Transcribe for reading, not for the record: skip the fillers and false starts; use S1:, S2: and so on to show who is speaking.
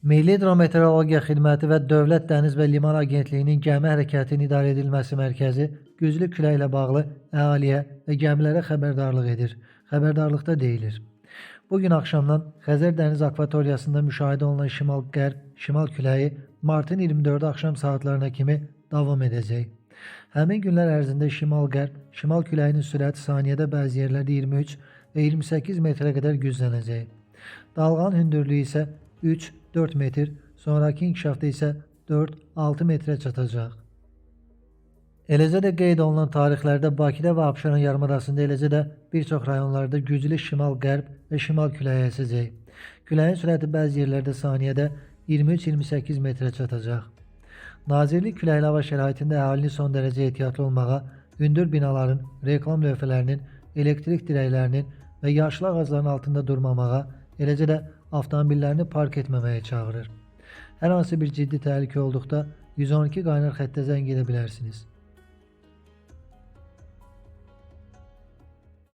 S1: Milli Hidrometeorologiya Xidməti və Dövlət Dəniz və Liman Agentliyinin Gəmi Hərəkətinin İdarə Edilməsi Mərkəzi güclü küləklə bağlı əhaliyə və gəmilərə xəbərdarlıq edir. Xəbərdarlıqda deyilir: Bugün axşamdan Xəzər dəniz akvatoriyasında müşahidə olunan şimal-qərb, şimal küləyi martın 24-də axşam saatlarına kimi davam edəcək. Həmin günlər ərzində şimal-qərb, şimal küləyinin sürəti saniyədə bəzi yerlərdə 23 və 28 metrə qədər güclənəcək. Dalğanın hündürlüyü isə 3-4 metr, sonraki inkişafda isə 4-6 metrə çatacaq. Eləcə də qeyd olunan tarixlərdə Bakıda və Abşeron yarımadasında, eləcə də bir çox rayonlarda güclü şimal-qərb və şimal küləyi əsəcək. Küləyin sürəti bəzi yerlərdə saniyədə 23-28 metrə çatacaq. Nazirlik küləkli hava şəraitində əhalini son dərəcə ehtiyatlı olmağa, hündür binaların, reklam lövhələrinin, elektrik dirəklərinin və yaşlı ağacların altında durmamağa, eləcə də avtomobillərini park etməməyə çağırır. Hər hansı bir ciddi təhlükə olduqda 112 qaynar xəttə zəng edə bilərsiniz.